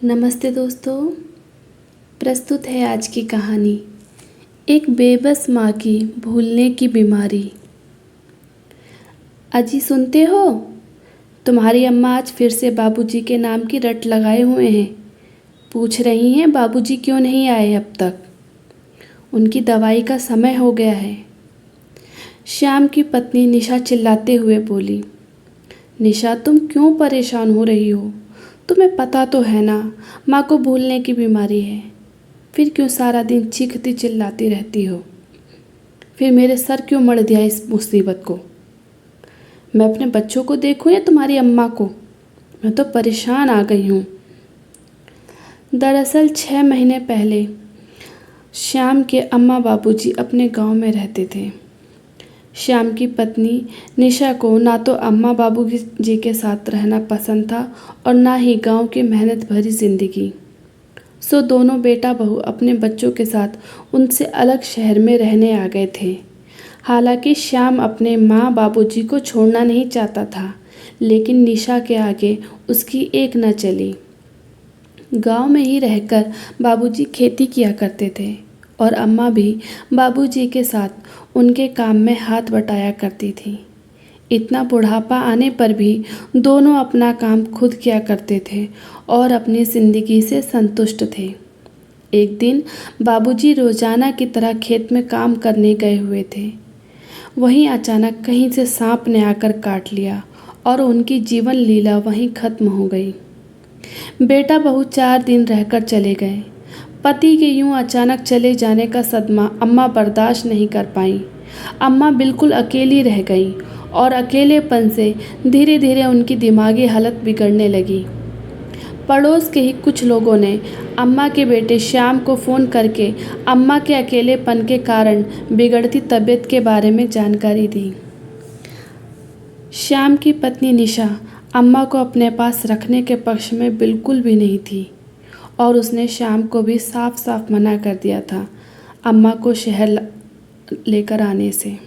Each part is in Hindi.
नमस्ते दोस्तों। प्रस्तुत है आज की कहानी, एक बेबस माँ की भूलने की बीमारी। अजी सुनते हो, तुम्हारी अम्मा आज फिर से बाबूजी के नाम की रट लगाए हुए हैं। पूछ रही हैं बाबूजी क्यों नहीं आए अब तक। उनकी दवाई का समय हो गया है। श्याम की पत्नी निशा चिल्लाते हुए बोली, निशा तुम क्यों परेशान हो रही हो? तुम्हें पता तो है ना, माँ को भूलने की बीमारी है। फिर क्यों सारा दिन चीखती चिल्लाती रहती हो? फिर मेरे सर क्यों मढ़ दिया इस मुसीबत को? मैं अपने बच्चों को देखूं या तुम्हारी अम्मा को? मैं तो परेशान आ गई हूँ। दरअसल 6 महीने पहले श्याम के अम्मा बाबूजी अपने गांव में रहते थे। श्याम की पत्नी निशा को ना तो अम्मा बाबू जी के साथ रहना पसंद था और ना ही गांव की मेहनत भरी जिंदगी। सो दोनों बेटा बहू अपने बच्चों के साथ उनसे अलग शहर में रहने आ गए थे। हालांकि श्याम अपने माँ बाबूजी को छोड़ना नहीं चाहता था, लेकिन निशा के आगे उसकी एक न चली। गांव में ही रहकर बाबूजी खेती किया करते थे और अम्मा भी बाबूजी के साथ उनके काम में हाथ बटाया करती थी। इतना बुढ़ापा आने पर भी दोनों अपना काम खुद किया करते थे और अपनी ज़िंदगी से संतुष्ट थे। एक दिन बाबूजी रोजाना की तरह खेत में काम करने गए हुए थे। वहीं अचानक कहीं से सांप ने आकर काट लिया और उनकी जीवन लीला वहीं खत्म हो गई। बेटा बहू 4 दिन रहकर चले गए। पति के यूं अचानक चले जाने का सदमा अम्मा बर्दाश्त नहीं कर पाईं। अम्मा बिल्कुल अकेली रह गईं और अकेलेपन से धीरे धीरे उनकी दिमागी हालत बिगड़ने लगी। पड़ोस के ही कुछ लोगों ने अम्मा के बेटे श्याम को फ़ोन करके अम्मा के अकेलेपन के कारण बिगड़ती तबीयत के बारे में जानकारी दी। श्याम की पत्नी निशा अम्मा को अपने पास रखने के पक्ष में बिल्कुल भी नहीं थी और उसने श्याम को भी साफ साफ मना कर दिया था अम्मा को शहर लेकर आने से।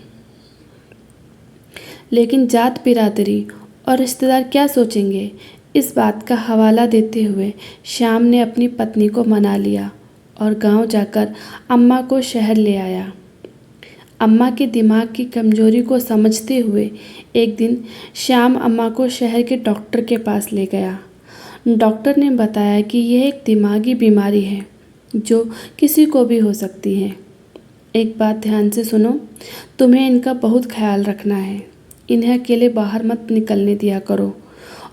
लेकिन जात बिरादरी और रिश्तेदार क्या सोचेंगे, इस बात का हवाला देते हुए श्याम ने अपनी पत्नी को मना लिया और गांव जाकर अम्मा को शहर ले आया। अम्मा के दिमाग की कमजोरी को समझते हुए एक दिन श्याम अम्मा को शहर के डॉक्टर के पास ले गया। डॉक्टर ने बताया कि यह एक दिमागी बीमारी है जो किसी को भी हो सकती है। एक बात ध्यान से सुनो, तुम्हें इनका बहुत ख्याल रखना है। इन्हें अकेले बाहर मत निकलने दिया करो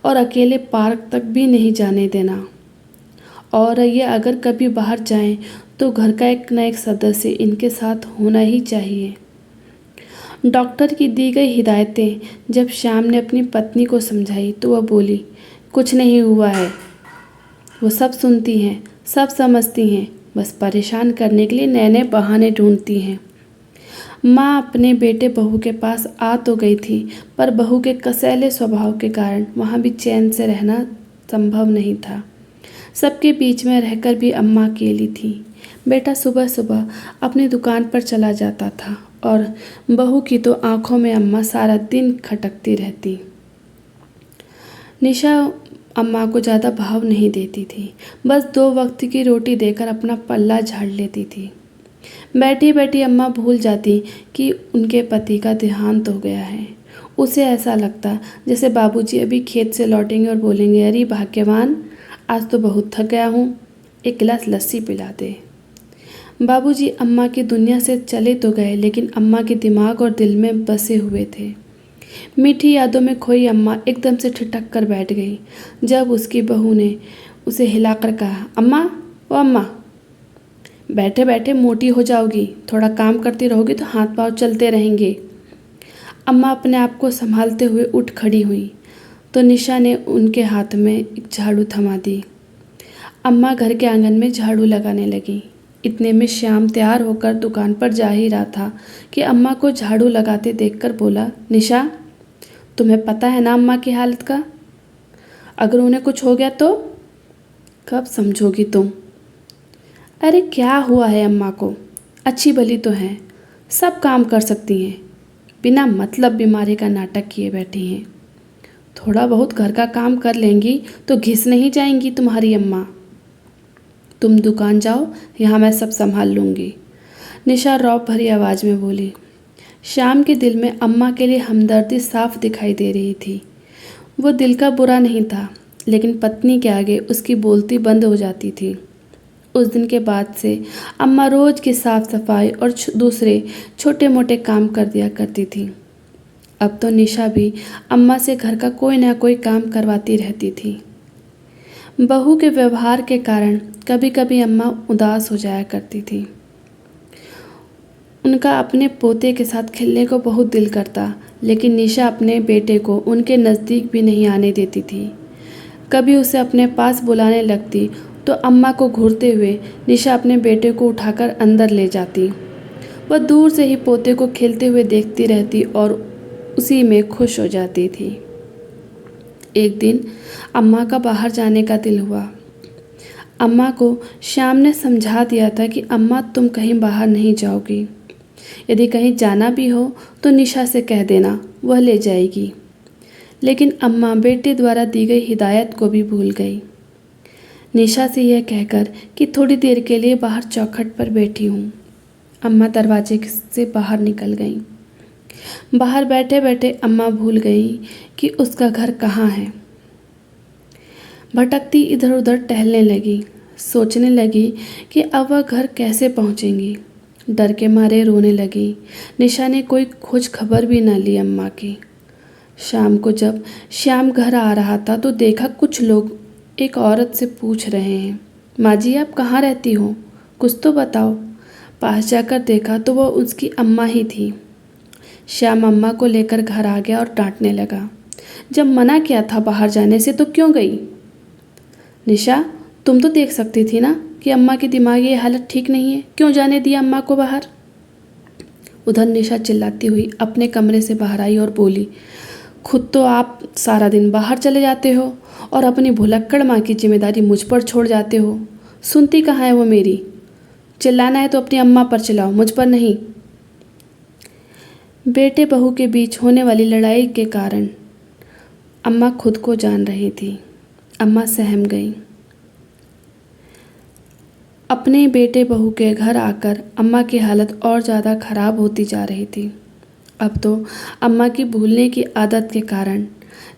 और अकेले पार्क तक भी नहीं जाने देना। और ये अगर कभी बाहर जाएं तो घर का एक न एक सदस्य इनके साथ होना ही चाहिए। डॉक्टर की दी गई हिदायतें जब श्याम ने अपनी पत्नी को समझाई तो वह बोली, कुछ नहीं हुआ है। वो सब सुनती हैं, सब समझती हैं, बस परेशान करने के लिए नए नए बहाने ढूंढती हैं। माँ अपने बेटे बहू के पास आ तो गई थी, पर बहू के कसैले स्वभाव के कारण वहाँ भी चैन से रहना संभव नहीं था। सबके बीच में रहकर भी अम्मा अकेली थी। बेटा सुबह सुबह अपनी दुकान पर चला जाता था और बहू की तो आंखों में अम्मा सारा दिन खटकती रहती। निशा अम्मा को ज़्यादा भाव नहीं देती थी, बस 2 वक्त की रोटी देकर अपना पल्ला झाड़ लेती थी। बैठी बैठी अम्मा भूल जाती कि उनके पति का देहांत हो गया है। उसे ऐसा लगता जैसे बाबूजी अभी खेत से लौटेंगे और बोलेंगे, अरे भाग्यवान, आज तो बहुत थक गया हूँ, एक गिलास लस्सी पिला दे। बाबूजी अम्मा की दुनिया से चले तो गए, लेकिन अम्मा के दिमाग और दिल में बसे हुए थे। मीठी यादों में खोई अम्मा एकदम से ठिठक कर बैठ गई जब उसकी बहू ने उसे हिलाकर कहा, अम्मा, ओ अम्मा, बैठे बैठे मोटी हो जाओगी, थोड़ा काम करती रहोगी तो हाथ पांव चलते रहेंगे। अम्मा अपने आप को संभालते हुए उठ खड़ी हुई तो निशा ने उनके हाथ में एक झाड़ू थमा दी। अम्मा घर के आंगन में झाड़ू लगाने लगी। इतने में श्याम तैयार होकर दुकान पर जा ही रहा था कि अम्मा को झाड़ू लगाते देखकर बोला, निशा, तुम्हें पता है ना अम्मा की हालत का? अगर उन्हें कुछ हो गया तो कब समझोगी तुम? अरे क्या हुआ है अम्मा को? अच्छी भली तो हैं, सब काम कर सकती हैं, बिना मतलब बीमारी का नाटक किए बैठी हैं। थोड़ा बहुत घर का काम कर लेंगी तो घिस नहीं जाएंगी तुम्हारी अम्मा। तुम दुकान जाओ, यहाँ मैं सब संभाल लूँगी, निशा रौब भरी आवाज़ में बोली। श्याम के दिल में अम्मा के लिए हमदर्दी साफ दिखाई दे रही थी। वो दिल का बुरा नहीं था, लेकिन पत्नी के आगे उसकी बोलती बंद हो जाती थी। उस दिन के बाद से अम्मा रोज़ की साफ सफाई और दूसरे छोटे मोटे काम कर दिया करती थी। अब तो निशा भी अम्मा से घर का कोई ना कोई काम करवाती रहती थी। बहू के व्यवहार के कारण कभी कभी अम्मा उदास हो जाया करती थी। उनका अपने पोते के साथ खेलने को बहुत दिल करता, लेकिन निशा अपने बेटे को उनके नज़दीक भी नहीं आने देती थी। कभी उसे अपने पास बुलाने लगती तो अम्मा को घूरते हुए निशा अपने बेटे को उठाकर अंदर ले जाती। वह दूर से ही पोते को खेलते हुए देखती रहती और उसी में खुश हो जाती थी। एक दिन अम्मा का बाहर जाने का दिल हुआ। अम्मा को श्याम ने समझा दिया था कि अम्मा तुम कहीं बाहर नहीं जाओगी, यदि कहीं जाना भी हो तो निशा से कह देना, वह ले जाएगी। लेकिन अम्मा बेटे द्वारा दी गई हिदायत को भी भूल गई। निशा से यह कहकर कि थोड़ी देर के लिए बाहर चौखट पर बैठी हूँ, अम्मा दरवाजे से बाहर निकल गईं। बाहर बैठे बैठे अम्मा भूल गई कि उसका घर कहाँ है। भटकती इधर उधर टहलने लगी, सोचने लगी कि अब वह घर कैसे पहुँचेंगी। डर के मारे रोने लगी। निशा ने कोई खोज खबर भी न ली अम्मा की। शाम को जब श्याम घर आ रहा था तो देखा कुछ लोग एक औरत से पूछ रहे हैं, माँ जी आप कहाँ रहती हो, कुछ तो बताओ। पास जाकर देखा तो वह उसकी अम्मा ही थी। श्याम अम्मा को लेकर घर आ गया और डांटने लगा, जब मना किया था बाहर जाने से तो क्यों गई। निशा तुम तो देख सकती थी ना कि अम्मा की दिमागी हालत ठीक नहीं है, क्यों जाने दिया अम्मा को बाहर। उधर निशा चिल्लाती हुई अपने कमरे से बाहर आई और बोली, खुद तो आप सारा दिन बाहर चले जाते हो और अपनी भुलक्कड़ माँ की जिम्मेदारी मुझ पर छोड़ जाते हो। सुनती कहाँ है वो मेरी। चिल्लाना है तो अपनी अम्मा पर चिल्लाओ, मुझ पर नहीं। बेटे बहू के बीच होने वाली लड़ाई के कारण अम्मा खुद को जान रही थी। अम्मा सहम गई। अपने बेटे बहू के घर आकर अम्मा की हालत और ज़्यादा खराब होती जा रही थी। अब तो अम्मा की भूलने की आदत के कारण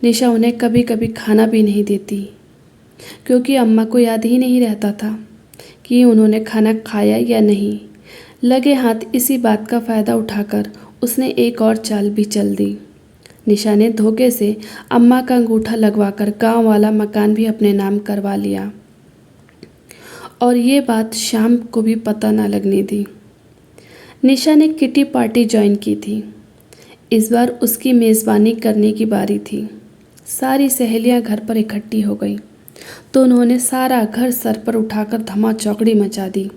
निशा उन्हें कभी कभी खाना भी नहीं देती, क्योंकि अम्मा को याद ही नहीं रहता था कि उन्होंने खाना खाया या नहीं। लगे हाथ इसी बात का फ़ायदा उठाकर उसने एक और चाल भी चल दी। निशा ने धोखे से अम्मा का अंगूठा लगवाकर गांव वाला मकान भी अपने नाम करवा लिया और ये बात शाम को भी पता ना लगने दी। निशा ने किटी पार्टी ज्वाइन की थी। इस बार उसकी मेज़बानी करने की बारी थी। सारी सहेलियां घर पर इकट्ठी हो गई तो उन्होंने सारा घर सर पर उठाकर धमा चौकड़ी मचा दी।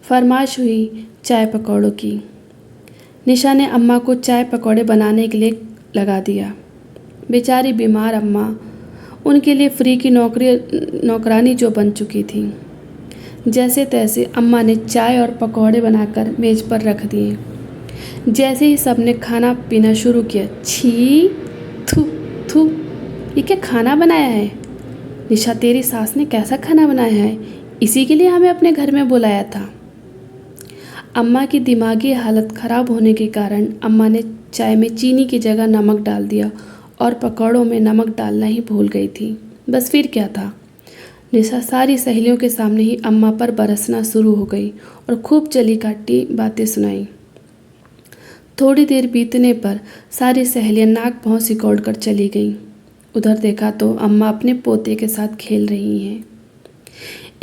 फरमाइश हुई चाय पकौड़ों की। निशा ने अम्मा को चाय पकौड़े बनाने के लिए लगा दिया। बेचारी बीमार अम्मा उनके लिए फ्री की नौकरानी जो बन चुकी थी। जैसे तैसे अम्मा ने चाय और पकौड़े बनाकर मेज़ पर रख दिए। जैसे ही सबने खाना पीना शुरू किया, छी थू थू, ये क्या खाना बनाया है। निशा तेरी सास ने कैसा खाना बनाया है, इसी के लिए हमें अपने घर में बुलाया था। अम्मा की दिमागी हालत ख़राब होने के कारण अम्मा ने चाय में चीनी की जगह नमक डाल दिया और पकौड़ों में नमक डालना ही भूल गई थी। बस फिर क्या था। निशा सारी सहेलियों के सामने ही अम्मा पर बरसना शुरू हो गई और खूब चली काटी बातें सुनाई। थोड़ी देर बीतने पर सारी सहेलियां नाक भौं सिकोड़ कर चली गईं। उधर देखा तो अम्मा अपने पोते के साथ खेल रही हैं।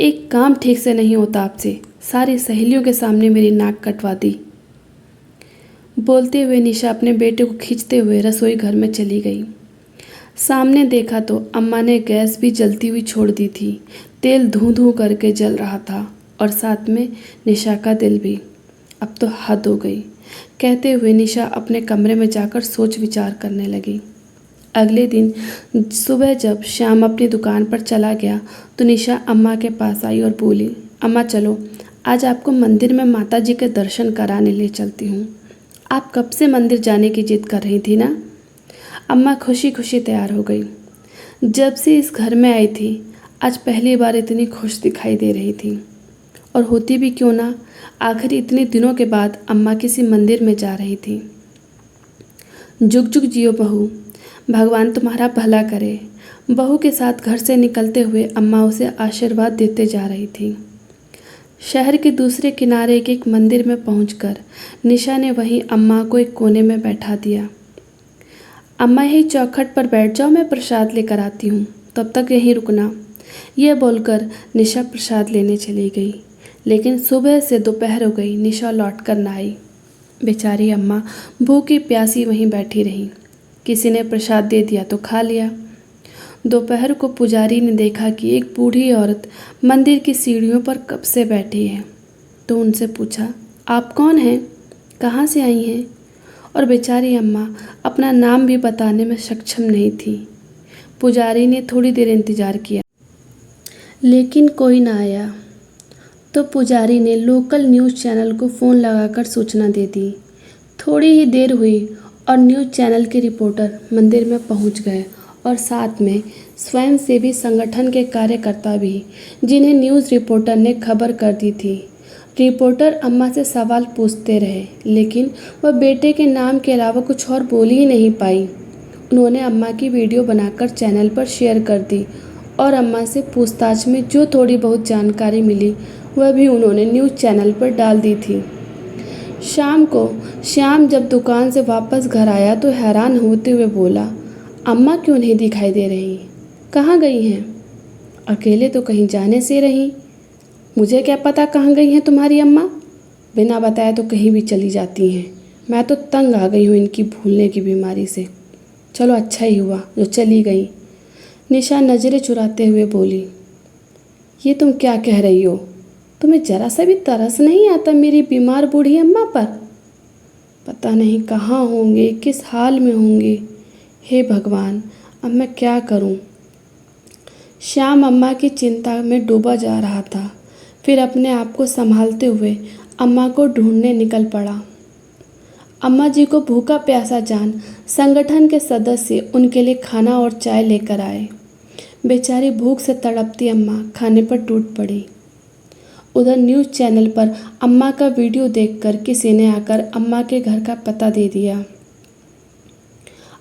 एक काम ठीक से नहीं होता आपसे, सारी सहेलियों के सामने मेरी नाक कटवा दी। बोलते हुए निशा अपने बेटे को खींचते हुए रसोई घर में चली गई। सामने देखा तो अम्मा ने गैस भी जलती हुई छोड़ दी थी। तेल धूं धूं करके जल रहा था और साथ में निशा का दिल भी। अब तो हद हो गई, कहते हुए निशा अपने कमरे में जाकर सोच विचार करने लगी। अगले दिन सुबह जब श्याम अपनी दुकान पर चला गया तो निशा अम्मा के पास आई और बोली, अम्मा चलो आज आपको मंदिर में माता जी के दर्शन कराने ले चलती हूँ। आप कब से मंदिर जाने की जिद कर रही थी ना। अम्मा खुशी खुशी तैयार हो गई। जब से इस घर में आई थी आज पहली बार इतनी खुश दिखाई दे रही थी। और होती भी क्यों ना, आखिर इतने दिनों के बाद अम्मा किसी मंदिर में जा रही थी। जुग जुग जियो बहू, भगवान तुम्हारा भला करे। बहू के साथ घर से निकलते हुए अम्मा उसे आशीर्वाद देते जा रही थी। शहर के दूसरे किनारे के एक मंदिर में पहुंचकर निशा ने वहीं अम्मा को एक कोने में बैठा दिया। अम्मा यही चौखट पर बैठ जाओ, मैं प्रसाद लेकर आती हूँ, तब तक यहीं रुकना। यह बोलकर निशा प्रसाद लेने चली गई, लेकिन सुबह से दोपहर हो गई, निशा लौट कर न आई। बेचारी अम्मा भूखी प्यासी वहीं बैठी रही। किसी ने प्रसाद दे दिया तो खा लिया। दोपहर को पुजारी ने देखा कि एक बूढ़ी औरत मंदिर की सीढ़ियों पर कब से बैठी है, तो उनसे पूछा, आप कौन हैं, कहाँ से आई हैं? और बेचारी अम्मा अपना नाम भी बताने में सक्षम नहीं थी। पुजारी ने थोड़ी देर इंतज़ार किया, लेकिन कोई ना आया। तो पुजारी ने लोकल न्यूज़ चैनल को फ़ोन लगाकर सूचना दे दी। थोड़ी ही देर हुई और न्यूज़ चैनल के रिपोर्टर मंदिर में पहुंच गए और साथ में स्वयंसेवी संगठन के कार्यकर्ता भी, जिन्हें न्यूज़ रिपोर्टर ने खबर कर दी थी। रिपोर्टर अम्मा से सवाल पूछते रहे, लेकिन वह बेटे के नाम के अलावा कुछ और बोल ही नहीं पाई। उन्होंने अम्मा की वीडियो बनाकर चैनल पर शेयर कर दी और अम्मा से पूछताछ में जो थोड़ी बहुत जानकारी मिली वह भी उन्होंने न्यूज़ चैनल पर डाल दी थी। शाम को श्याम जब दुकान से वापस घर आया तो हैरान होते हुए बोला, अम्मा क्यों नहीं दिखाई दे रही, कहाँ गई हैं? अकेले तो कहीं जाने से रहीं। मुझे क्या पता कहाँ गई हैं तुम्हारी अम्मा, बिना बताए तो कहीं भी चली जाती हैं। मैं तो तंग आ गई हूँ इनकी भूलने की बीमारी से। चलो अच्छा ही हुआ जो चली गई। निशा नज़रें चुराते हुए बोली, ये तुम क्या कह रही हो? तुम्हें ज़रा सा भी तरस नहीं आता मेरी बीमार बूढ़ी अम्मा पर? पता नहीं कहाँ होंगे, किस हाल में होंगे। हे भगवान, अब मैं क्या करूं? श्याम अम्मा की चिंता में डूबा जा रहा था। फिर अपने आप को संभालते हुए अम्मा को ढूंढने निकल पड़ा। अम्मा जी को भूखा प्यासा जान संगठन के सदस्य उनके लिए खाना और चाय लेकर आए। बेचारी भूख से तड़पती अम्मा खाने पर टूट पड़ी। उधर न्यूज़ चैनल पर अम्मा का वीडियो देखकर किसी ने आकर अम्मा के घर का पता दे दिया।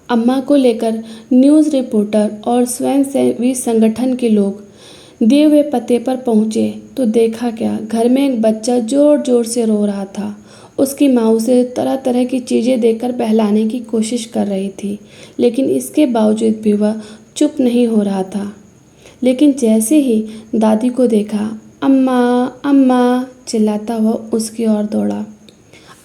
अम्मा को लेकर न्यूज़ रिपोर्टर और स्वयंसेवी संगठन के लोग दिए हुए पते पर पहुँचे तो देखा क्या, घर में एक बच्चा ज़ोर ज़ोर से रो रहा था। उसकी माँ उसे तरह तरह की चीज़ें देकर बहलाने की कोशिश कर रही थी, लेकिन इसके बावजूद भी वह चुप नहीं हो रहा था। लेकिन जैसे ही दादी को देखा, अम्मा अम्मा चिल्लाता हुआ उसकी ओर दौड़ा।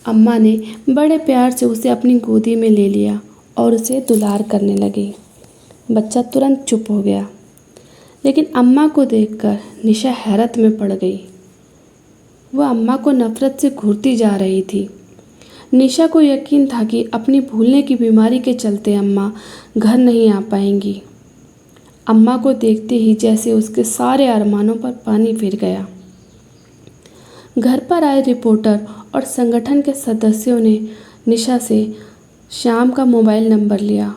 अम्मा ने बड़े प्यार से उसे अपनी गोदी में ले लिया और उसे दुलार करने लगी। बच्चा तुरंत चुप हो गया, लेकिन अम्मा को देखकर निशा हैरत में पड़ गई। वह अम्मा को नफरत से घूरती जा रही थी। निशा को यकीन था कि अपनी भूलने की बीमारी के चलते अम्मा घर नहीं आ पाएंगी। अम्मा को देखते ही जैसे उसके सारे अरमानों पर पानी फिर गया। घर पर आए रिपोर्टर और संगठन के सदस्यों ने निशा से श्याम का मोबाइल नंबर लिया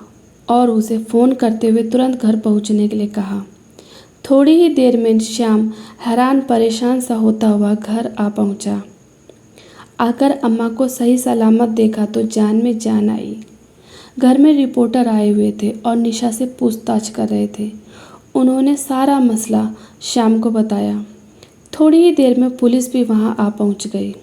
और उसे फ़ोन करते हुए तुरंत घर पहुंचने के लिए कहा। थोड़ी ही देर में श्याम हैरान परेशान सा होता हुआ घर आ पहुंचा। आकर अम्मा को सही सलामत देखा तो जान में जान आई। घर में रिपोर्टर आए हुए थे और निशा से पूछताछ कर रहे थे। उन्होंने सारा मसला श्याम को बताया। थोड़ी ही देर में पुलिस भी वहां आ पहुंच गई।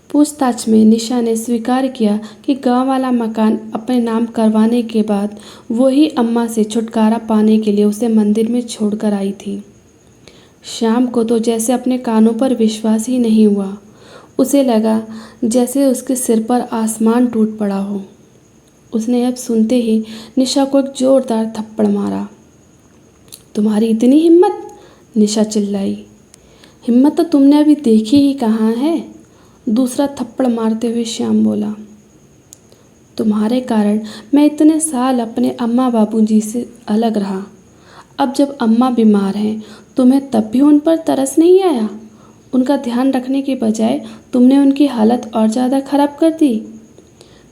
पूछताछ में निशा ने स्वीकार किया कि गांव वाला मकान अपने नाम करवाने के बाद वो ही अम्मा से छुटकारा पाने के लिए उसे मंदिर में छोड़कर आई थी। श्याम को तो जैसे अपने कानों पर विश्वास ही नहीं हुआ। उसे लगा जैसे उसके सिर पर आसमान टूट पड़ा हो। उसने अब सुनते ही निशा को एक जोरदार थप्पड़ मारा। तुम्हारी इतनी हिम्मत? निशा चिल्लाई। हिम्मत तो तुमने अभी देखी ही कहाँ है, दूसरा थप्पड़ मारते हुए श्याम बोला। तुम्हारे कारण मैं इतने साल अपने अम्मा बाबूजी से अलग रहा। अब जब अम्मा बीमार हैं तुम्हें तब भी उन पर तरस नहीं आया? उनका ध्यान रखने के बजाय तुमने उनकी हालत और ज़्यादा खराब कर दी।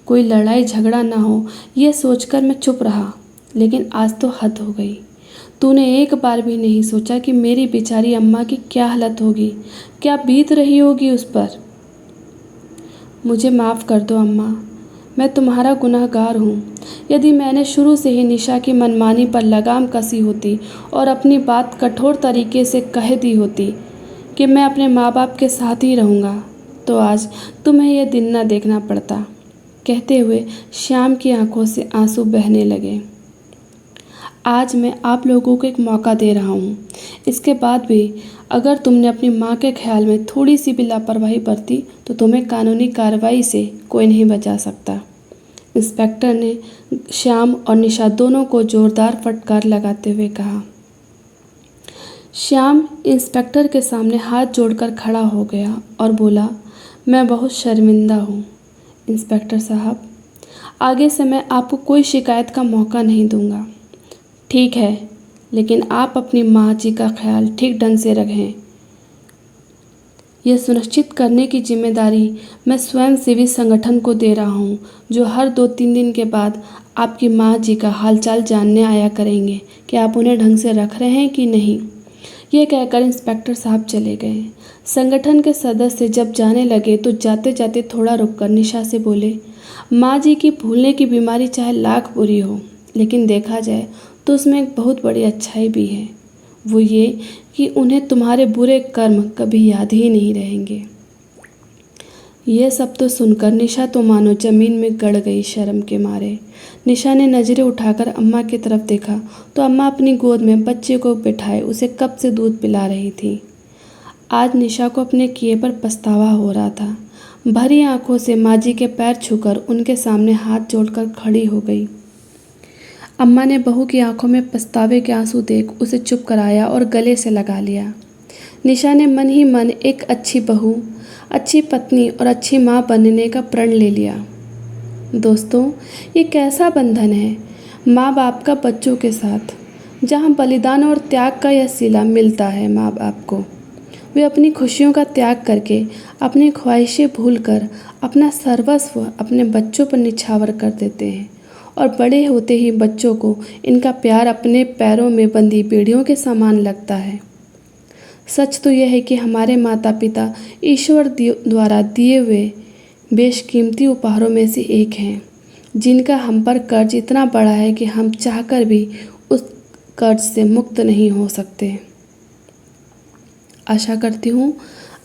कोई लड़ाई झगड़ा ना हो ये सोचकर मैं चुप रहा, लेकिन आज तो हद हो गई। तूने एक बार भी नहीं सोचा कि मेरी बेचारी अम्मा की क्या हालत होगी, क्या बीत रही होगी उस पर। मुझे माफ़ कर दो अम्मा, मैं तुम्हारा गुनहगार हूँ। यदि मैंने शुरू से ही निशा की मनमानी पर लगाम कसी होती और अपनी बात कठोर तरीके से कह दी होती कि मैं अपने माँ बाप के साथ ही रहूँगा, तो आज तुम्हें यह दिन न देखना पड़ता। कहते हुए श्याम की आंखों से आंसू बहने लगे। आज मैं आप लोगों को एक मौका दे रहा हूँ। इसके बाद भी अगर तुमने अपनी माँ के ख्याल में थोड़ी सी भी लापरवाही बरती तो तुम्हें कानूनी कार्रवाई से कोई नहीं बचा सकता। इंस्पेक्टर ने श्याम और निशा दोनों को जोरदार फटकार लगाते हुए कहा। श्याम इंस्पेक्टर के सामने हाथ जोड़कर खड़ा हो गया और बोला, मैं बहुत शर्मिंदा हूँ इंस्पेक्टर साहब, आगे से मैं आपको कोई शिकायत का मौका नहीं दूंगा। ठीक है, लेकिन आप अपनी माँ जी का ख्याल ठीक ढंग से रखें। यह सुनिश्चित करने की जिम्मेदारी मैं स्वयंसेवी संगठन को दे रहा हूँ, जो हर 2-3 दिन के बाद आपकी माँ जी का हालचाल जानने आया करेंगे कि आप उन्हें ढंग से रख रहे हैं कि नहीं। यह कहकर इंस्पेक्टर साहब चले गए। संगठन के सदस्य जब जाने लगे तो जाते जाते थोड़ा रुककर निशा से बोले, माँ जी की भूलने की बीमारी चाहे लाख बुरी हो, लेकिन देखा जाए तो उसमें एक बहुत बड़ी अच्छाई भी है। वो ये कि उन्हें तुम्हारे बुरे कर्म कभी याद ही नहीं रहेंगे। यह सब तो सुनकर निशा तो मानो ज़मीन में गड़ गई शर्म के मारे। निशा ने नज़रें उठाकर अम्मा की तरफ देखा तो अम्मा अपनी गोद में बच्चे को बिठाए उसे कप से दूध पिला रही थी। आज निशा को अपने किए पर पछतावा हो रहा था। भरी आंखों से माँ जी के पैर छूकर उनके सामने हाथ जोड़कर खड़ी हो गई। अम्मा ने बहू की आंखों में पछतावे के आंसू देख उसे चुप कराया और गले से लगा लिया। निशा ने मन ही मन एक अच्छी बहू, अच्छी पत्नी और अच्छी माँ बनने का प्रण ले लिया। दोस्तों, ये कैसा बंधन है माँ बाप का बच्चों के साथ, जहाँ बलिदान और त्याग का यह सिला मिलता है माँ बाप को। वे अपनी खुशियों का त्याग करके, अपनी ख्वाहिशें भूलकर अपना सर्वस्व अपने बच्चों पर निछावर कर देते हैं और बड़े होते ही बच्चों को इनका प्यार अपने पैरों में बंधी बेड़ियों के समान लगता है। सच तो यह है कि हमारे माता पिता ईश्वर द्वारा दिए हुए बेशकीमती उपहारों में से एक हैं, जिनका हम पर कर्ज इतना बड़ा है कि हम चाहकर भी उस कर्ज से मुक्त नहीं हो सकते। आशा करती हूँ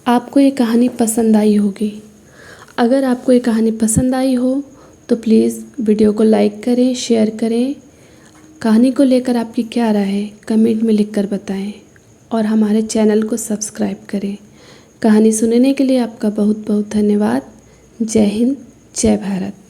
आपको ये कहानी पसंद आई होगी। अगर आपको ये कहानी पसंद आई हो तो प्लीज़ वीडियो को लाइक करें, शेयर करें। कहानी को लेकर आपकी क्या राय है कमेंट में लिखकर बताएं और हमारे चैनल को सब्सक्राइब करें। कहानी सुनने के लिए आपका बहुत बहुत धन्यवाद। जय हिंद, जय भारत।